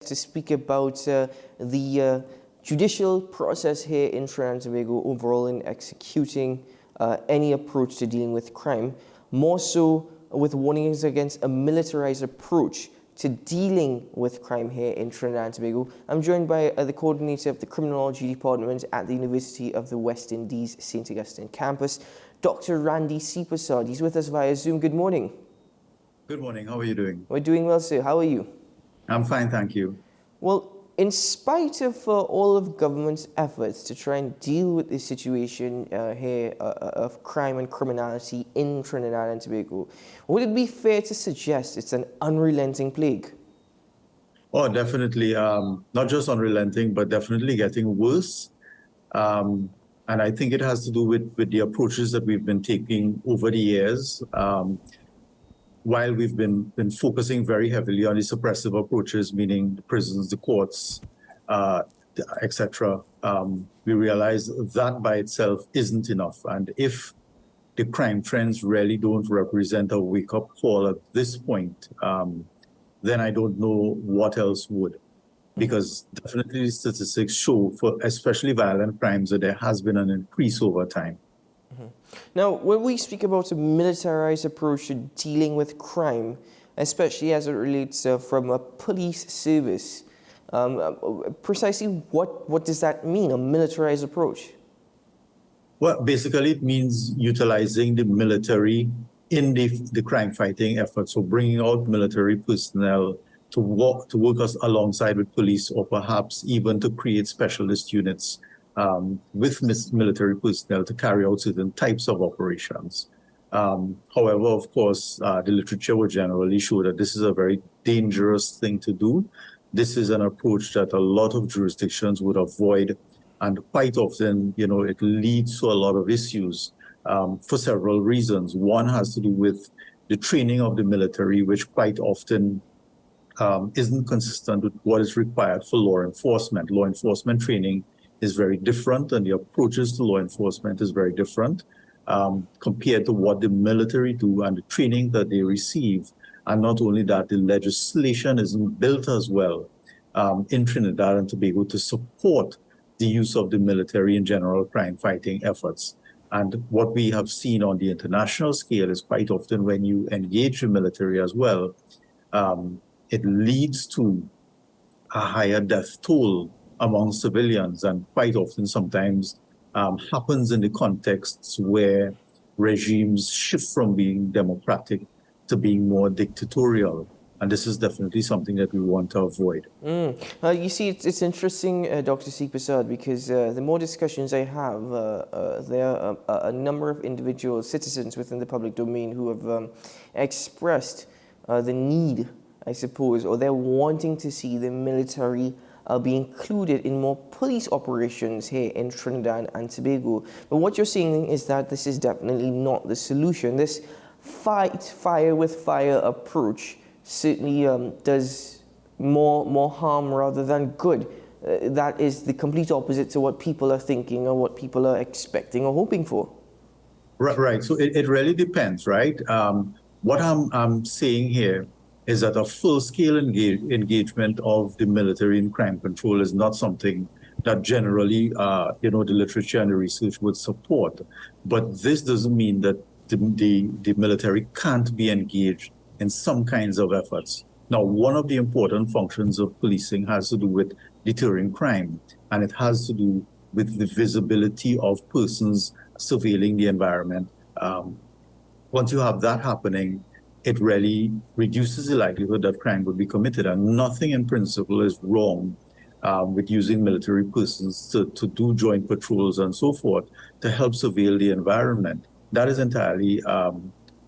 to speak about the judicial process here in Trinidad and Tobago overall in executing any approach to dealing with crime, more so with warnings against a militarized approach to dealing with crime here in Trinidad and Tobago. I'm joined by the coordinator of the Criminology Department at the University of the West Indies St Augustine campus, Dr. Randy Seepersad. He's with us via Zoom. Good morning. Good morning. How are you doing? We're doing well, sir. How are you? I'm fine, thank you. Well, in spite of all of government's efforts to try and deal with this situation here of crime and criminality in Trinidad and Tobago, would it be fair to suggest it's an unrelenting plague? Oh, definitely. Not just unrelenting, but definitely getting worse. And I think it has to do with the approaches that we've been taking over the years. While we've been focusing very heavily on the suppressive approaches, meaning the prisons, the courts, etc., we realize that by itself isn't enough. And if the crime trends really don't represent a wake-up call at this point, then I don't know what else would. Because definitely the statistics show, for especially violent crimes, that there has been an increase over time. Now, when we speak about a militarized approach to dealing with crime, especially as it relates from a police service, precisely what does that mean, a militarized approach? Well, basically it means utilizing the military in the crime-fighting effort. So bringing out military personnel to work alongside with police, or perhaps even to create specialist units with military personnel to carry out certain types of operations. However, of course, the literature would generally show that this is a very dangerous thing to do. This is an approach that a lot of jurisdictions would avoid, and quite often, it leads to a lot of issues for several reasons. One has to do with the training of the military, which quite often isn't consistent with what is required for law enforcement. Law enforcement training is very different, and the approaches to law enforcement is very different compared to what the military do and the training that they receive. And not only that, the legislation isn't built as well in Trinidad and Tobago to support the use of the military in general crime-fighting efforts. And what we have seen on the international scale is quite often when you engage the military as well, it leads to a higher death toll among civilians, and quite often sometimes happens in the contexts where regimes shift from being democratic to being more dictatorial. And this is definitely something that we want to avoid. You see, it's interesting, Dr. Seepersad, because the more discussions I have, there are a number of individual citizens within the public domain who have expressed the need, I suppose, or they're wanting to see the military be included in more police operations here in Trinidad and Tobago. But what you're saying is that this is definitely not the solution. This fight fire with fire approach certainly does more harm rather than good. That is the complete opposite to what people are thinking or what people are expecting or hoping for. Right. So it really depends, right? What I'm saying here is that a full-scale engagement of the military in crime control is not something that generally, the literature and the research would support. But this doesn't mean that the military can't be engaged in some kinds of efforts. Now, one of the important functions of policing has to do with deterring crime, and it has to do with the visibility of persons surveilling the environment. Once you have that happening, it really reduces the likelihood that crime would be committed. And nothing in principle is wrong with using military persons to do joint patrols and so forth to help surveil the environment. That is entirely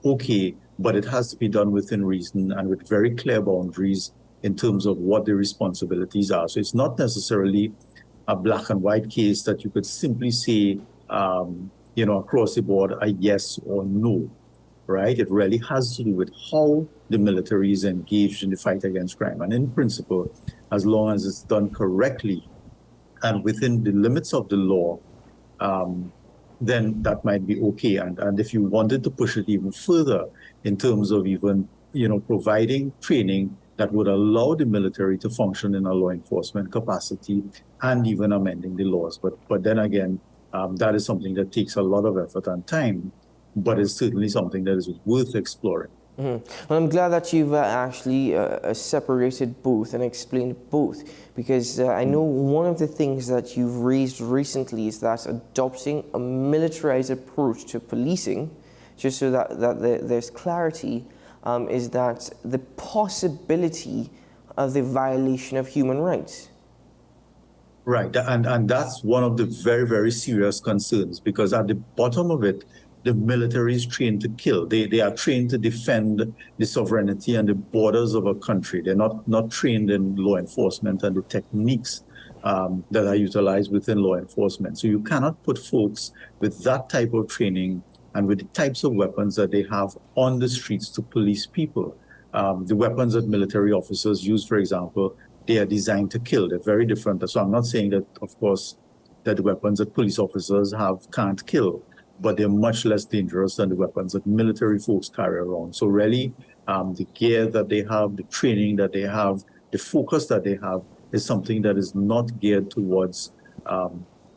okay, but it has to be done within reason and with very clear boundaries in terms of what the responsibilities are. So it's not necessarily a black and white case that you could simply say, across the board, a yes or no. Right? It really has to do with how the military is engaged in the fight against crime. And in principle, as long as it's done correctly and within the limits of the law, then that might be okay. And if you wanted to push it even further in terms of even, providing training that would allow the military to function in a law enforcement capacity and even amending the laws. But then again, that is something that takes a lot of effort and time, but it's certainly something that is worth exploring. Mm-hmm. Well, I'm glad that you've actually separated both and explained both, because I know one of the things that you've raised recently is that adopting a militarized approach to policing, just so that there's clarity, is that the possibility of the violation of human rights. Right, and that's one of the very, very serious concerns, because at the bottom of it, the military is trained to kill. They are trained to defend the sovereignty and the borders of a country. They're not trained in law enforcement and the techniques that are utilized within law enforcement. So you cannot put folks with that type of training and with the types of weapons that they have on the streets to police people. The weapons that military officers use, for example, they are designed to kill. They're very different. So I'm not saying that, of course, that the weapons that police officers have can't kill, but they're much less dangerous than the weapons that military folks carry around. So really, the gear that they have, the training that they have, the focus that they have is something that is not geared towards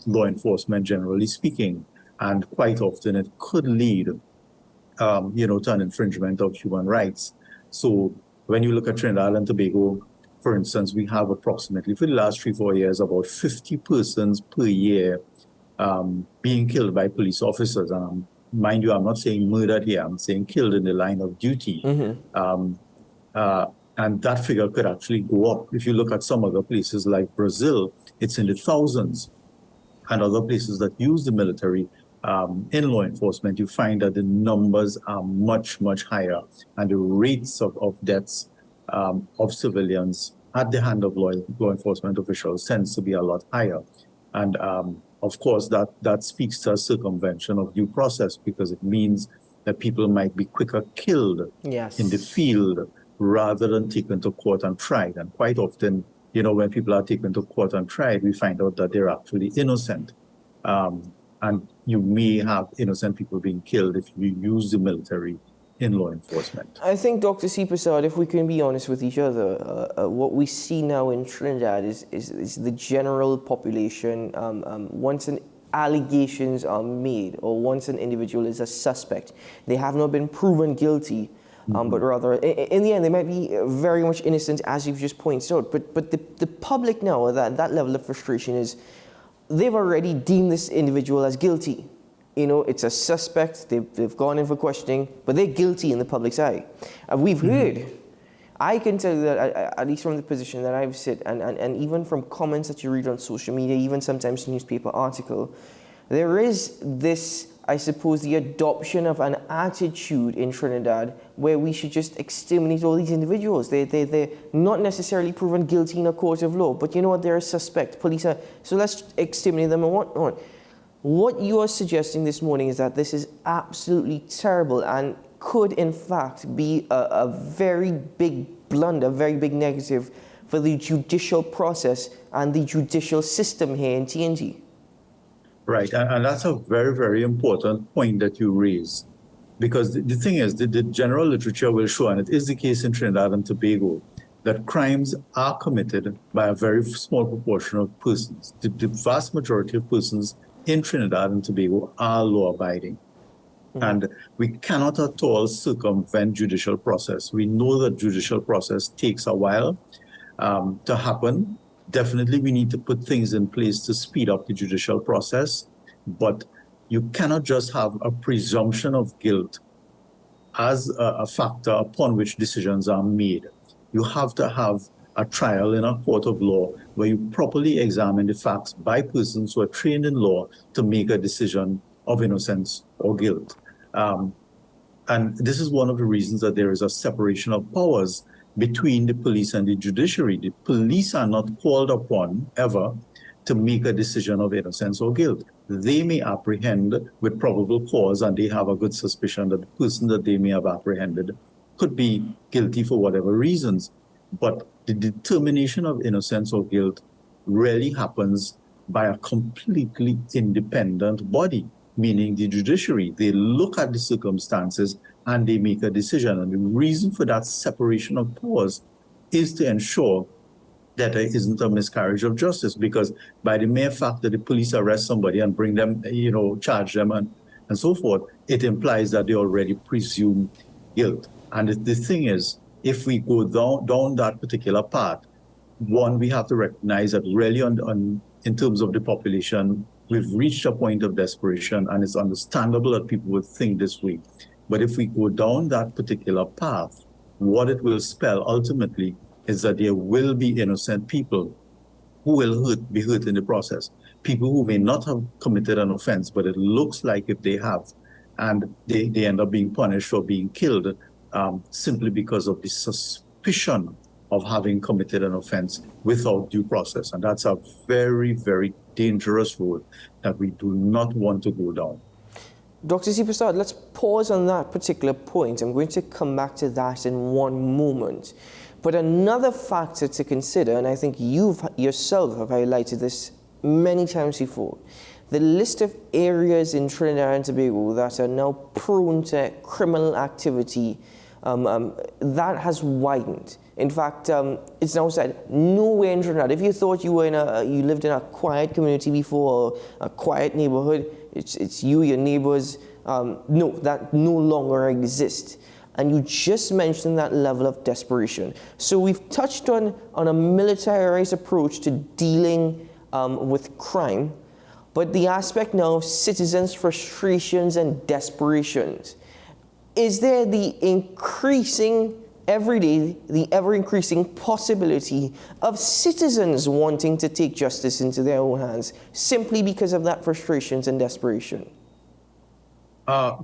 law enforcement, generally speaking. And quite often it could lead, to an infringement of human rights. So when you look at Trinidad and Tobago, for instance, we have approximately, for the last 3-4 years, about 50 persons per year being killed by police officers. Mind you, I'm not saying murdered here, I'm saying killed in the line of duty. Mm-hmm. And that figure could actually go up. If you look at some other places like Brazil, it's in the thousands. And other places that use the military in law enforcement, you find that the numbers are much, much higher. And the rates of deaths of civilians at the hand of law enforcement officials tends to be a lot higher. And of course, that speaks to a circumvention of due process, because it means that people might be quicker killed in the field rather than taken to court and tried. And quite often, when people are taken to court and tried, we find out that they're actually innocent. And you may have innocent people being killed if you use the military in law enforcement. I think, Dr. Seepersad, if we can be honest with each other, what we see now in Trinidad is the general population, once allegations are made or once an individual is a suspect, they have not been proven guilty, but rather, in the end, they might be very much innocent, as you've just pointed out. But the public now, that level of frustration is, they've already deemed this individual as guilty. It's a suspect, they've gone in for questioning, but they're guilty in the public's eye. We've heard, I can tell you that, at least from the position that I've sit, and even from comments that you read on social media, even sometimes newspaper article, there is this, I suppose, the adoption of an attitude in Trinidad where we should just exterminate all these individuals. They're not necessarily proven guilty in a court of law, but you know what, they're a suspect. Police are, so let's exterminate them and whatnot. What you are suggesting this morning is that this is absolutely terrible and could, in fact, be a very big blunder, a very big negative for the judicial process and the judicial system here in TNT. Right, and that's a very, very important point that you raise, because the thing is, the general literature will show, and it is the case in Trinidad and Tobago, that crimes are committed by a very small proportion of persons. The vast majority of persons in Trinidad and Tobago are law-abiding. Mm-hmm. And we cannot at all circumvent judicial process. We know that judicial process takes a while to happen. Definitely, we need to put things in place to speed up the judicial process, but you cannot just have a presumption of guilt as a factor upon which decisions are made. You have to have a trial in a court of law where you properly examine the facts by persons who are trained in law to make a decision of innocence or guilt. And this is one of the reasons that there is a separation of powers between the police and the judiciary. The police are not called upon ever to make a decision of innocence or guilt. They may apprehend with probable cause, and they have a good suspicion that the person that they may have apprehended could be guilty for whatever reasons. But the determination of innocence or guilt rarely happens by a completely independent body, meaning the judiciary. They look at the circumstances and they make a decision. And the reason for that separation of powers is to ensure that there isn't a miscarriage of justice, because by the mere fact that the police arrest somebody and bring them, charge them and so forth, it implies that they already presume guilt. And the thing is, if we go down that particular path, one, we have to recognize that really in terms of the population, we've reached a point of desperation, and it's understandable that people would think this way. But if we go down that particular path, what it will spell ultimately is that there will be innocent people who will be hurt in the process. People who may not have committed an offense, but it looks like if they have, and they end up being punished or being killed simply because of the suspicion of having committed an offense without due process. And that's a very, very dangerous road that we do not want to go down. Dr. Seepersad, let's pause on that particular point. I'm going to come back to that in one moment. But another factor to consider, and I think you yourself have highlighted this many times before, the list of areas in Trinidad and Tobago that are now prone to criminal activity, that has widened. In fact, it's now said nowhere in Trinidad. If you thought you lived in a quiet community before, or a quiet neighborhood, it's you, your neighbors. No, that no longer exists. And you just mentioned that level of desperation. So we've touched on a militarized approach to dealing with crime, but the aspect now of citizens' frustrations and desperations. Is there the ever-increasing possibility of citizens wanting to take justice into their own hands simply because of that frustrations and desperation?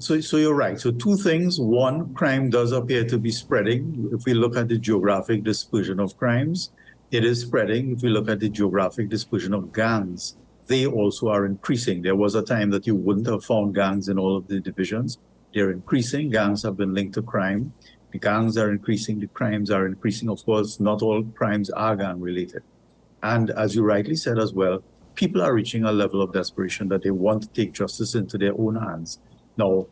So you're right. So two things. One, crime does appear to be spreading. If we look at the geographic dispersion of crimes, it is spreading. If we look at the geographic dispersion of gangs, they also are increasing. There was a time that you wouldn't have found gangs in all of the divisions. They're increasing. Gangs have been linked to crime. The gangs are increasing. The crimes are increasing. Of course, not all crimes are gang-related. And as you rightly said as well, people are reaching a level of desperation that they want to take justice into their own hands. Now,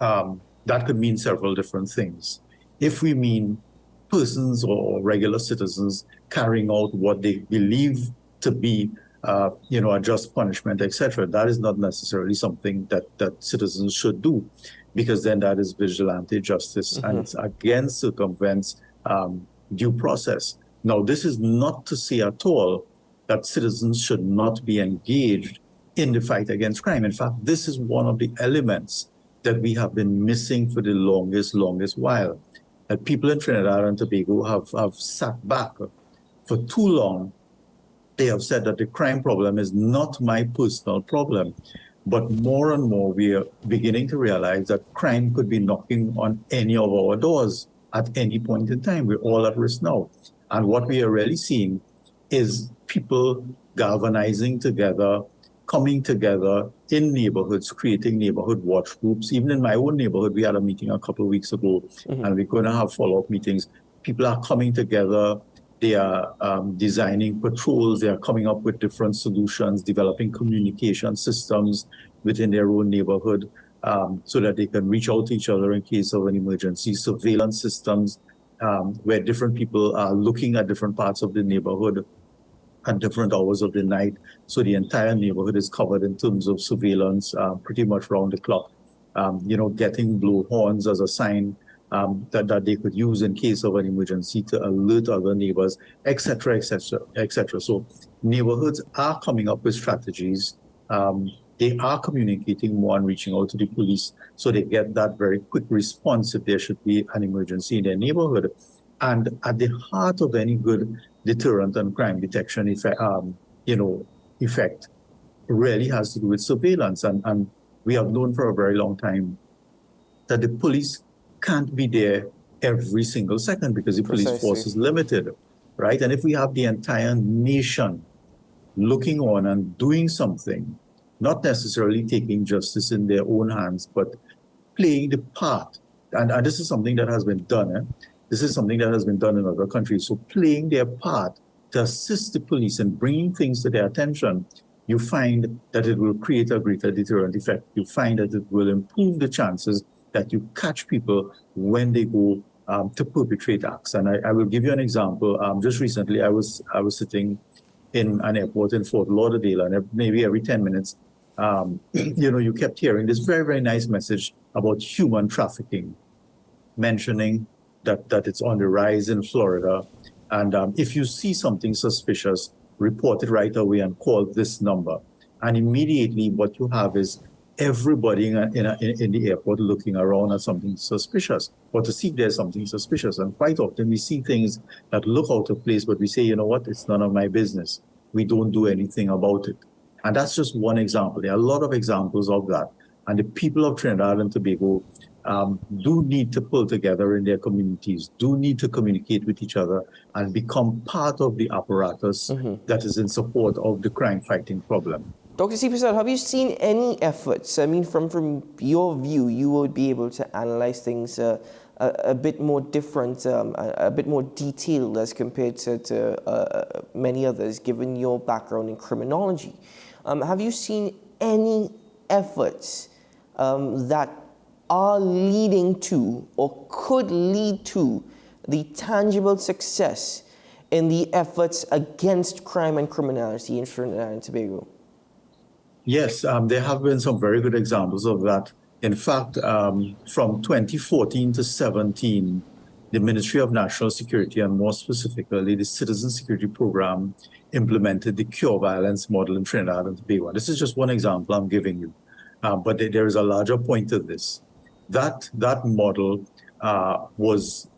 that could mean several different things. If we mean persons or regular citizens carrying out what they believe to be, a just punishment, etc., that is not necessarily something that citizens should do, because then that is vigilante justice, and it's again circumvents due process. Now, this is not to say at all that citizens should not be engaged in the fight against crime. In fact, this is one of the elements that we have been missing for the longest while. That people in Trinidad and Tobago have sat back for too long. They have said that the crime problem is not my personal problem. But more and more, we are beginning to realize that crime could be knocking on any of our doors at any point in time. We're all at risk now. And what we are really seeing is people galvanizing together, coming together in neighborhoods, creating neighborhood watch groups. Even in my own neighborhood, we had a meeting a couple of weeks ago, and we're going to have follow-up meetings. People are coming together. They are designing patrols. They are coming up with different solutions, developing communication systems within their own neighborhood so that they can reach out to each other in case of an emergency. Surveillance systems where different people are looking at different parts of the neighborhood at different hours of the night. So the entire neighborhood is covered in terms of surveillance pretty much round the clock. Getting blow horns as a sign that they could use in case of an emergency to alert other neighbors, etc., etc., etc. So neighborhoods are coming up with strategies. They are communicating more and reaching out to the police so they get that very quick response if there should be an emergency in their neighborhood. And at the heart of any good deterrent and crime detection effect really has to do with surveillance. And we have known for a very long time that the police can't be there every single second because the police force is limited, right? And if we have the entire nation looking on and doing something, not necessarily taking justice in their own hands, but playing the part, and this is something that has been done, This is something that has been done in other countries. So playing their part to assist the police and bringing things to their attention, you find that it will create a greater deterrent effect. You find that it will improve the chances that you catch people when they go to perpetrate acts. And I will give you an example. Just recently, I was sitting in an airport in Fort Lauderdale, and maybe every 10 minutes, you kept hearing this very, very nice message about human trafficking, mentioning that it's on the rise in Florida. And if you see something suspicious, report it right away and call this number. And immediately what you have is everybody in the airport looking around at something suspicious, or to see if there's something suspicious. And quite often we see things that look out of place, but we say, you know what, it's none of my business. We don't do anything about it. And that's just one example. There are a lot of examples of that. And the people of Trinidad and Tobago do need to pull together in their communities, do need to communicate with each other and become part of the apparatus that is in support of the crime fighting problem. Dr. Seepersad, have you seen any efforts? I mean, from your view, you would be able to analyze things a bit more different, a bit more detailed as compared to many others, given your background in criminology. Have you seen any efforts that are leading to or could lead to the tangible success in the efforts against crime and criminality in Trinidad and Tobago? Yes, there have been some very good examples of that. In fact, from 2014 to 17, the Ministry of National Security, and more specifically, the Citizen Security Program, implemented the Cure Violence model in Trinidad and Tobago. This is just one example I'm giving you, but there is a larger point to this. That model was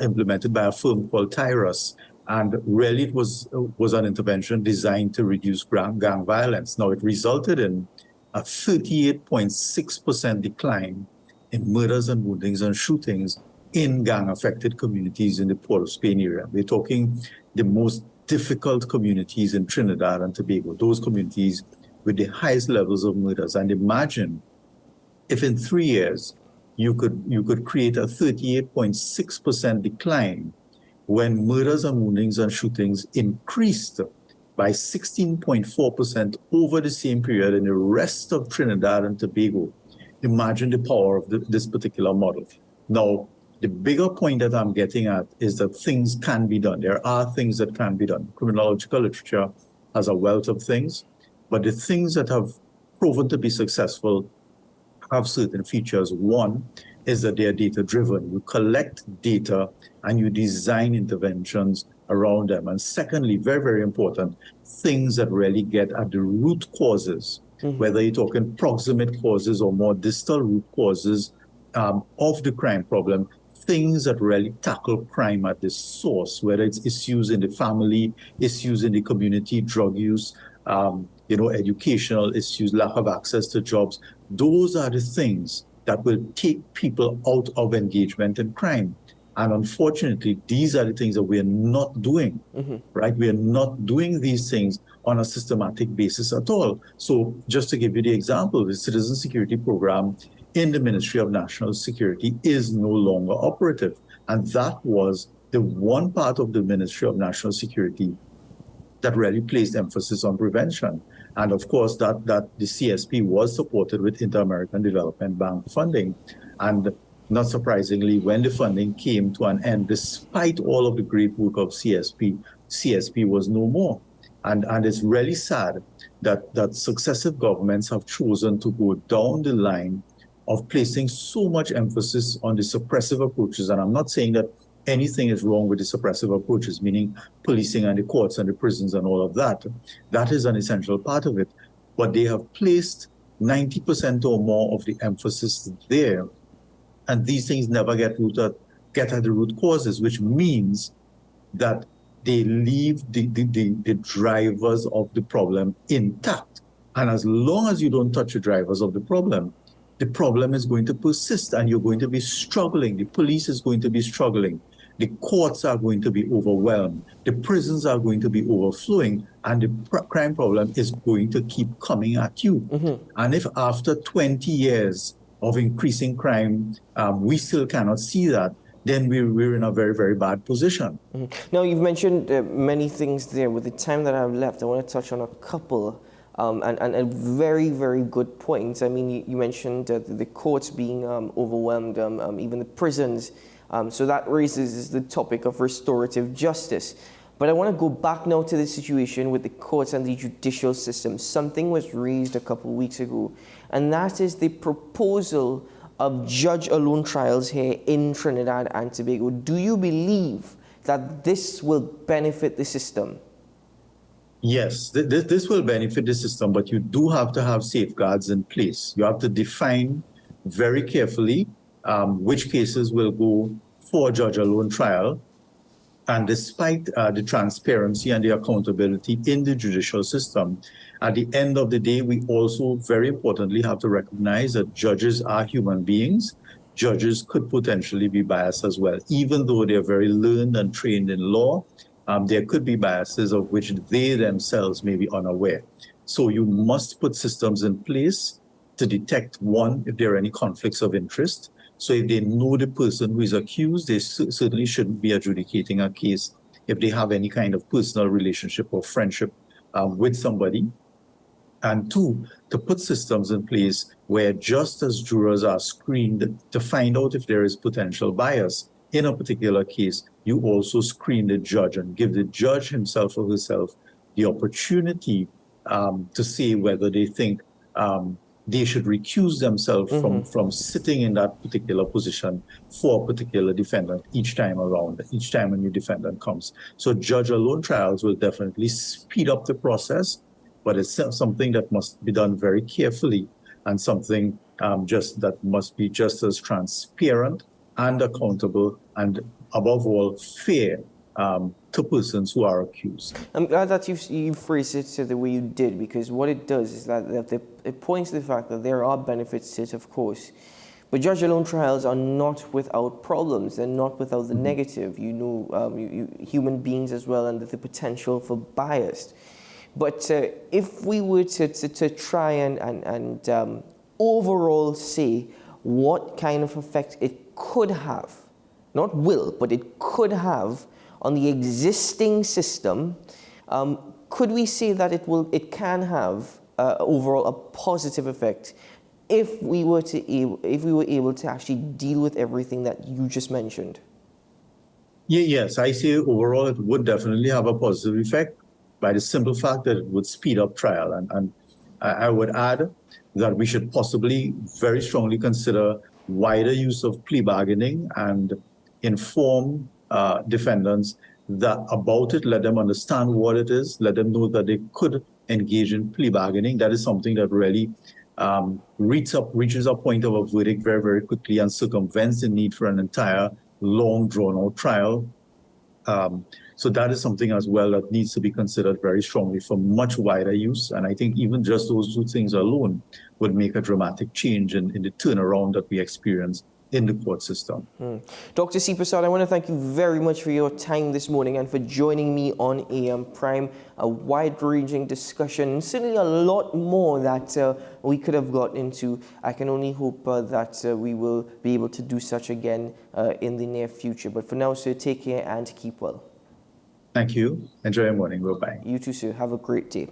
implemented by a firm called Tyrus, and really it was an intervention designed to reduce gang violence. Now, it resulted in a 38.6% decline in murders and woundings and shootings in gang-affected communities in the Port of Spain area. We're talking the most difficult communities in Trinidad and Tobago, those communities with the highest levels of murders. And imagine if in 3 years you could create a 38.6% decline when murders and woundings and shootings increased by 16.4% over the same period in the rest of Trinidad and Tobago. Imagine the power of this particular model. Now, the bigger point that I'm getting at is that things can be done. There are things that can be done. Criminological literature has a wealth of things, but the things that have proven to be successful have certain features. One is that they are data-driven. You collect data and you design interventions around them. And secondly, very, very important, things that really get at the root causes, whether you're talking proximate causes or more distal root causes of the crime problem, things that really tackle crime at the source, whether it's issues in the family, issues in the community, drug use, educational issues, lack of access to jobs. Those are the things that will take people out of engagement in crime. And unfortunately, these are the things that we're not doing, right? We're not doing these things on a systematic basis at all. So just to give you the example, the Citizen Security Program in the Ministry of National Security is no longer operative. And that was the one part of the Ministry of National Security that really placed emphasis on prevention. And of course, that the CSP was supported with Inter-American Development Bank funding. And not surprisingly, when the funding came to an end, despite all of the great work of CSP was no more. And it's really sad that successive governments have chosen to go down the line of placing so much emphasis on the suppressive approaches. And I'm not saying that anything is wrong with the suppressive approaches, meaning policing and the courts and the prisons and all of that. That is an essential part of it. But they have placed 90% or more of the emphasis there. And these things never get at the root causes, which means that they leave the drivers of the problem intact. And as long as you don't touch the drivers of the problem is going to persist and you're going to be struggling. The police is going to be struggling. The courts are going to be overwhelmed. The prisons are going to be overflowing. And the crime problem is going to keep coming at you. And if after 20 years of increasing crime, we still cannot see that, then we're in a very, very bad position. Now, you've mentioned many things there. With the time that I have left, I want to touch on a couple and very, very good points. I mean, you mentioned the courts being overwhelmed, even the prisons So that raises the topic of restorative justice. But I want to go back now to the situation with the courts and the judicial system. Something was raised a couple of weeks ago, and that is the proposal of judge-alone trials here in Trinidad and Tobago. Do you believe that this will benefit the system? Yes, this will benefit the system, but you do have to have safeguards in place. You have to define very carefully which cases will go for judge-alone trial. And despite the transparency and the accountability in the judicial system, at the end of the day, we also very importantly have to recognize that judges are human beings. Judges could potentially be biased as well. Even though they're very learned and trained in law, there could be biases of which they themselves may be unaware. So you must put systems in place to detect, one, if there are any conflicts of interest. So if they know the person who is accused, they certainly shouldn't be adjudicating a case if they have any kind of personal relationship or friendship with somebody. And two, to put systems in place where just as jurors are screened to find out if there is potential bias in a particular case, you also screen the judge and give the judge himself or herself the opportunity to say whether they think they should recuse themselves from sitting in that particular position for a particular defendant each time around, each time a new defendant comes. So judge-alone trials will definitely speed up the process, but it's something that must be done very carefully and something that must be just as transparent and accountable and, above all, fair to persons who are accused. I'm glad that you phrased it the way you did, because what it does is that it points to the fact that there are benefits to it, of course, but judge-alone trials are not without problems. They're not without the negative. You know, human beings as well, and the potential for bias. But if we were to try and overall say what kind of effect it could have, not will, but it could have on the existing system, could we say that it can have overall a positive effect if we were able to actually deal with everything that you just mentioned? Yes, I say overall it would definitely have a positive effect by the simple fact that it would speed up trial. And I would add that we should possibly very strongly consider wider use of plea bargaining and inform defendants about it, let them understand what it is, let them know that they could engage in plea bargaining. That is something that really reaches a point of a verdict very, very quickly and circumvents the need for an entire long, drawn-out trial. So that is something as well that needs to be considered very strongly for much wider use. And I think even just those two things alone would make a dramatic change in the turnaround that we experience in the court system. Dr. Seepersad, I want to thank you very much for your time this morning and for joining me on AM Prime. A wide-ranging discussion, certainly a lot more that we could have got into. I can only hope that we will be able to do such again in the near future. But for now, sir, take care and keep well. Thank you. Enjoy your morning. Bye-bye. You too, sir. Have a great day.